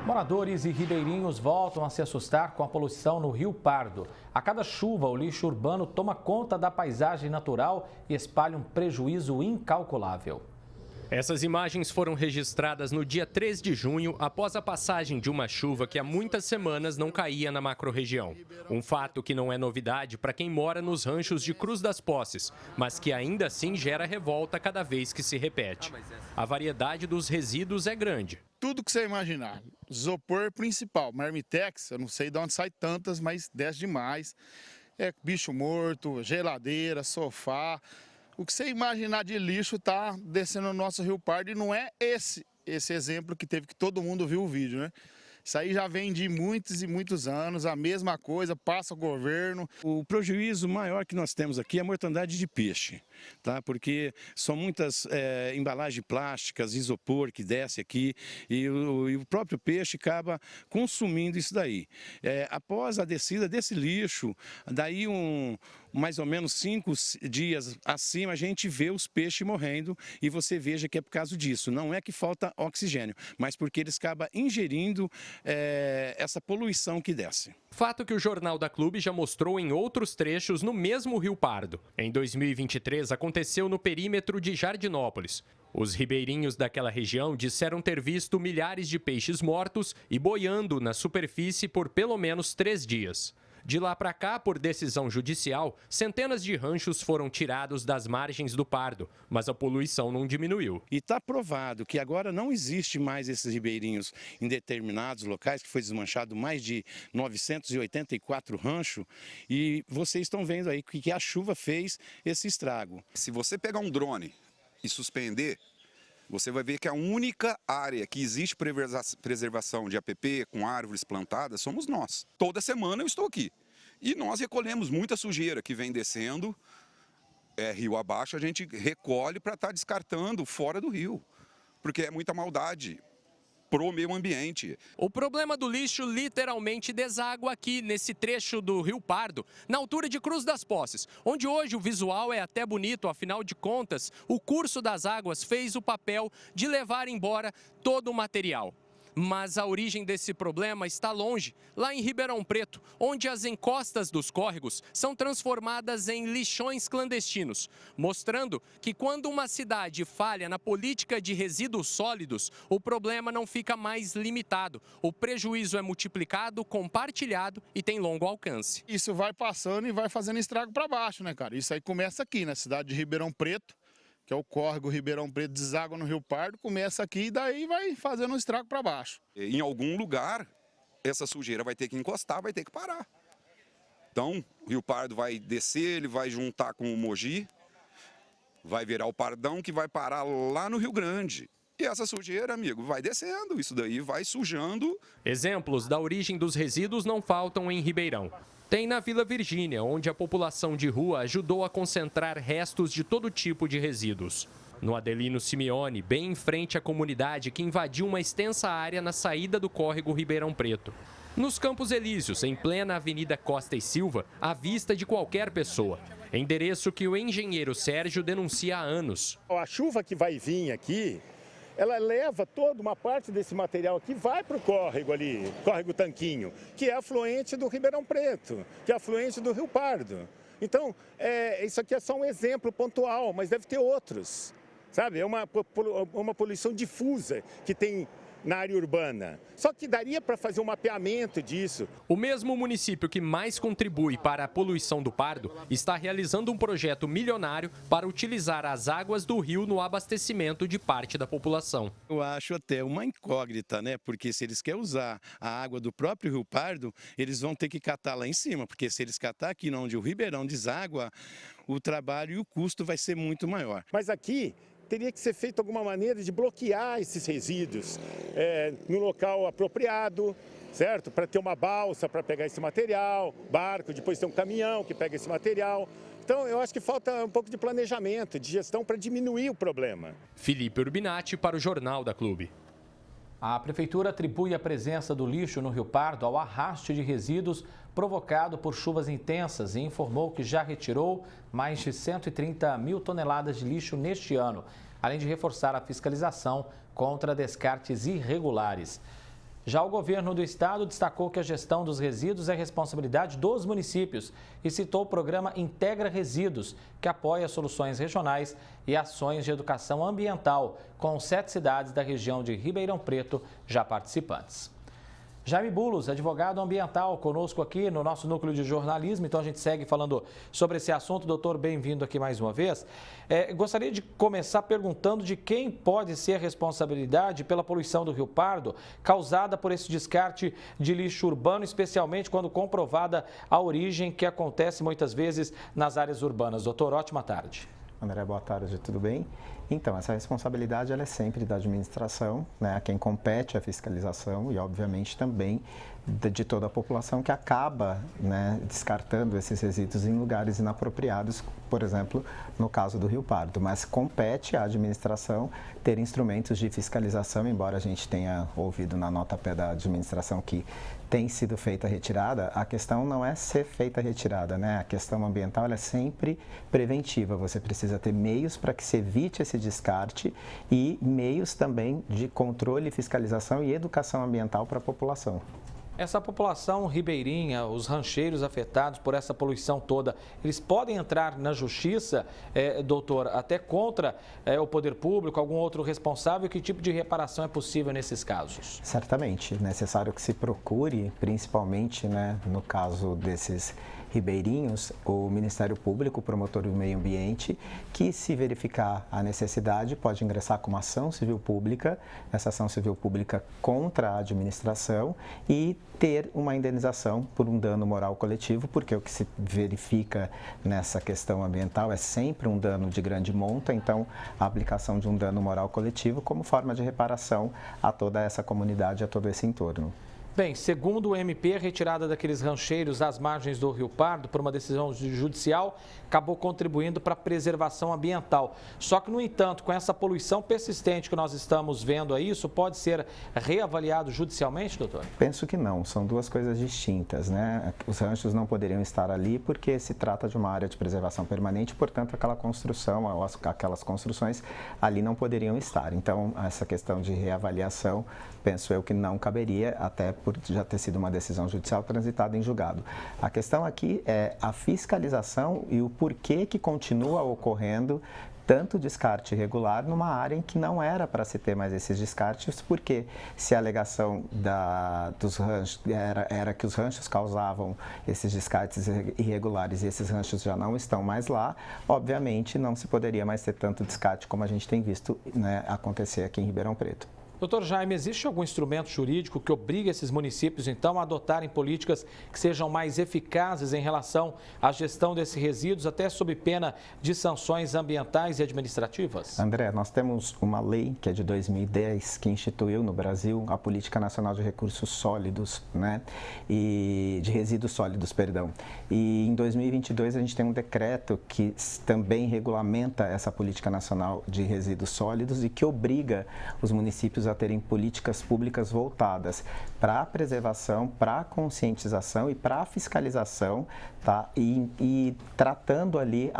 Moradores e ribeirinhos voltam a se assustar com a poluição no Rio Pardo. A cada chuva, o lixo urbano toma conta da paisagem natural e espalha um prejuízo incalculável. Essas imagens foram registradas no dia 3 de junho, após a passagem de uma chuva que há muitas semanas não caía na macro-região. Um fato que não é novidade para quem mora nos ranchos de Cruz das Posses, mas que ainda assim gera revolta cada vez que se repete. A variedade dos resíduos é grande. Tudo que você imaginar. Isopor principal, marmitex, eu não sei de onde sai tantas, mas desce demais. É bicho morto, geladeira, sofá. O que você imaginar de lixo está descendo no nosso Rio Pardo e não é esse exemplo que teve, que todo mundo viu o vídeo, né? Isso aí já vem de muitos e muitos anos, a mesma coisa, passa o governo. O prejuízo maior que nós temos aqui é a mortandade de peixe, tá? Porque são muitas embalagens plásticas, isopor que desce aqui e o próprio peixe acaba consumindo isso daí. Após a descida desse lixo, daí mais ou menos 5 dias acima, a gente vê os peixes morrendo e você veja que é por causa disso. Não é que falta oxigênio, mas porque eles acabam ingerindo essa poluição que desce. Fato que o Jornal da Clube já mostrou em outros trechos no mesmo Rio Pardo. Em 2023, aconteceu no perímetro de Jardinópolis. Os ribeirinhos daquela região disseram ter visto milhares de peixes mortos e boiando na superfície por pelo menos 3 dias. De lá para cá, por decisão judicial, centenas de ranchos foram tirados das margens do Pardo, mas a poluição não diminuiu. E está provado que agora não existe mais esses ribeirinhos em determinados locais, que foi desmanchado mais de 984 ranchos, e vocês estão vendo aí que a chuva fez esse estrago. Se você pegar um drone e suspender, você vai ver que a única área que existe preservação de APP com árvores plantadas somos nós. Toda semana eu estou aqui. E nós recolhemos muita sujeira que vem descendo, rio abaixo, a gente recolhe para estar descartando fora do rio. Porque é muita maldade pro meio ambiente. O problema do lixo literalmente deságua aqui nesse trecho do Rio Pardo, na altura de Cruz das Posses, onde hoje o visual é até bonito, afinal de contas, o curso das águas fez o papel de levar embora todo o material. Mas a origem desse problema está longe, lá em Ribeirão Preto, onde as encostas dos córregos são transformadas em lixões clandestinos, mostrando que quando uma cidade falha na política de resíduos sólidos, o problema não fica mais limitado. O prejuízo é multiplicado, compartilhado e tem longo alcance. Isso vai passando e vai fazendo estrago para baixo, né, cara? Isso aí começa aqui, na cidade de Ribeirão Preto, que é o córrego Ribeirão Preto, deságua no Rio Pardo, começa aqui e daí vai fazendo um estrago para baixo. Em algum lugar, essa sujeira vai ter que encostar, vai ter que parar. Então, o Rio Pardo vai descer, ele vai juntar com o Mogi, vai virar o Pardão, que vai parar lá no Rio Grande. E essa sujeira, amigo, vai descendo, isso daí vai sujando. Exemplos da origem dos resíduos não faltam em Ribeirão. Tem na Vila Virgínia, onde a população de rua ajudou a concentrar restos de todo tipo de resíduos. No Adelino Simeone, bem em frente à comunidade que invadiu uma extensa área na saída do córrego Ribeirão Preto. Nos Campos Elíseos, em plena Avenida Costa e Silva, à vista de qualquer pessoa. Endereço que o engenheiro Sérgio denuncia há anos. A chuva que vai vir aqui, ela leva toda uma parte desse material aqui, vai para o córrego ali, córrego Tanquinho, que é afluente do Ribeirão Preto, que é afluente do Rio Pardo. Então, isso aqui é só um exemplo pontual, mas deve ter outros, sabe? É uma poluição difusa que tem na área urbana. Só que daria para fazer um mapeamento disso. O mesmo município que mais contribui para a poluição do Pardo está realizando um projeto milionário para utilizar as águas do rio no abastecimento de parte da população. Eu acho até uma incógnita, né? Porque se eles querem usar a água do próprio Rio Pardo, eles vão ter que catar lá em cima, porque se eles catar aqui onde o Ribeirão deságua, o trabalho e o custo vai ser muito maior. Mas aqui teria que ser feito alguma maneira de bloquear esses resíduos no local apropriado, certo? Para ter uma balsa para pegar esse material, barco, depois ter um caminhão que pega esse material. Então, eu acho que falta um pouco de planejamento, de gestão para diminuir o problema. Felipe Urbinati para o Jornal da Clube. A Prefeitura atribui a presença do lixo no Rio Pardo ao arraste de resíduos provocado por chuvas intensas e informou que já retirou mais de 130 mil toneladas de lixo neste ano, além de reforçar a fiscalização contra descartes irregulares. Já o governo do estado destacou que a gestão dos resíduos é responsabilidade dos municípios e citou o programa Integra Resíduos, que apoia soluções regionais e ações de educação ambiental, com 7 cidades da região de Ribeirão Preto já participantes. Jaime Bulos, advogado ambiental, conosco aqui no nosso núcleo de jornalismo. Então a gente segue falando sobre esse assunto. Doutor, bem-vindo aqui mais uma vez. Gostaria de começar perguntando de quem pode ser a responsabilidade pela poluição do Rio Pardo causada por esse descarte de lixo urbano, especialmente quando comprovada a origem que acontece muitas vezes nas áreas urbanas. Doutor, ótima tarde. André, boa tarde, tudo bem? Então, essa responsabilidade ela é sempre da administração, né? A quem compete a fiscalização e, obviamente, também de toda a população que acaba, né, descartando esses resíduos em lugares inapropriados, por exemplo, no caso do Rio Pardo. Mas compete à administração ter instrumentos de fiscalização, embora a gente tenha ouvido na nota-pé da administração que tem sido feita a retirada, a questão não é ser feita a retirada, né? A questão ambiental ela é sempre preventiva. Você precisa ter meios para que se evite esse descarte e meios também de controle, fiscalização e educação ambiental para a população. Essa população ribeirinha, os rancheiros afetados por essa poluição toda, eles podem entrar na justiça, doutor, até contra o poder público, algum outro responsável? Que tipo de reparação é possível nesses casos? Certamente, necessário que se procure, principalmente, né, no caso desses ribeirinhos, o Ministério Público, o promotor do meio ambiente, que se verificar a necessidade pode ingressar com uma ação civil pública, essa ação civil pública contra a administração e ter uma indenização por um dano moral coletivo, porque o que se verifica nessa questão ambiental é sempre um dano de grande monta, então a aplicação de um dano moral coletivo como forma de reparação a toda essa comunidade, a todo esse entorno. Bem, segundo o MP, a retirada daqueles rancheiros às margens do Rio Pardo por uma decisão judicial acabou contribuindo para a preservação ambiental. Só que, no entanto, com essa poluição persistente que nós estamos vendo aí, isso pode ser reavaliado judicialmente, doutor? Penso que não, são duas coisas distintas, né? Os ranchos não poderiam estar ali porque se trata de uma área de preservação permanente, portanto, aquela construção, aquelas construções ali não poderiam estar. Então, essa questão de reavaliação, penso eu que não caberia, até por já ter sido uma decisão judicial transitada em julgado. A questão aqui é a fiscalização e o porquê que continua ocorrendo tanto descarte irregular numa área em que não era para se ter mais esses descartes, porque se a alegação dos ranchos era que os ranchos causavam esses descartes irregulares e esses ranchos já não estão mais lá, obviamente não se poderia mais ter tanto descarte como a gente tem visto, né, acontecer aqui em Ribeirão Preto. Doutor Jaime, existe algum instrumento jurídico que obrigue esses municípios, então, a adotarem políticas que sejam mais eficazes em relação à gestão desses resíduos, até sob pena de sanções ambientais e administrativas? André, nós temos uma lei que é de 2010, que instituiu no Brasil a Política Nacional de Recursos Sólidos, né? E de resíduos sólidos, perdão. E em 2022 a gente tem um decreto que também regulamenta essa Política Nacional de Resíduos Sólidos e que obriga os municípios a terem políticas públicas voltadas para a preservação, para a conscientização e para a fiscalização, tá? E tratando ali,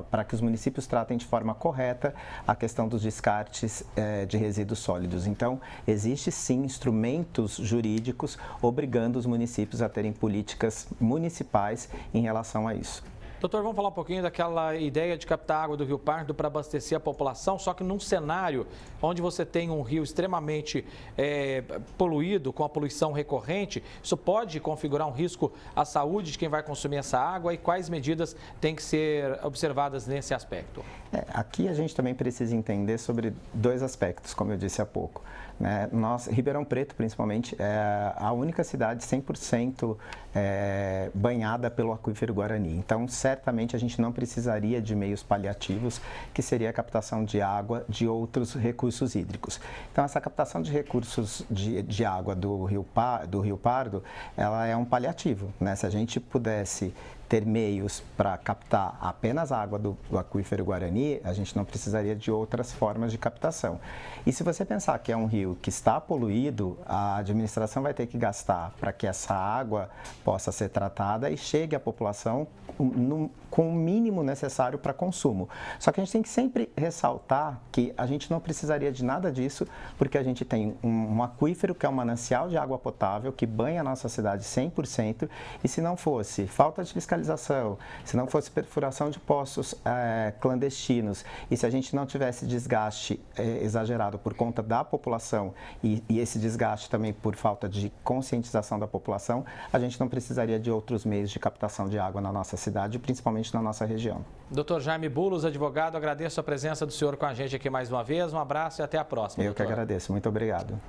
para que os municípios tratem de forma correta a questão dos descartes de resíduos sólidos. Então, existe sim instrumentos jurídicos obrigando os municípios a terem políticas municipais em relação a isso. Doutor, vamos falar um pouquinho daquela ideia de captar água do Rio Pardo para abastecer a população, só que num cenário onde você tem um rio extremamente poluído, com a poluição recorrente, isso pode configurar um risco à saúde de quem vai consumir essa água e quais medidas têm que ser observadas nesse aspecto? Aqui a gente também precisa entender sobre dois aspectos, como eu disse há pouco. Né? Ribeirão Preto, principalmente, é a única cidade 100% banhada pelo aquífero Guarani. Então, certamente, a gente não precisaria de meios paliativos, que seria a captação de água de outros recursos hídricos. Então, essa captação de recursos de água do Rio Pardo, ela é um paliativo. Né? Se a gente pudesse ter meios para captar apenas a água do aquífero Guarani, a gente não precisaria de outras formas de captação. E se você pensar que é um rio que está poluído, a administração vai ter que gastar para que essa água possa ser tratada e chegue à população com o mínimo necessário para consumo. Só que a gente tem que sempre ressaltar que a gente não precisaria de nada disso, porque a gente tem um aquífero que é um manancial de água potável que banha a nossa cidade 100%, e se não fosse falta de fiscalização, se não fosse perfuração de poços clandestinos, e se a gente não tivesse desgaste exagerado por conta da população e esse desgaste também por falta de conscientização da população, a gente não precisaria de outros meios de captação de água na nossa cidade, principalmente na nossa região. Dr. Jaime Bulos, advogado, agradeço a presença do senhor com a gente aqui mais uma vez. Um abraço e até a próxima. Eu que agradeço. Muito obrigado.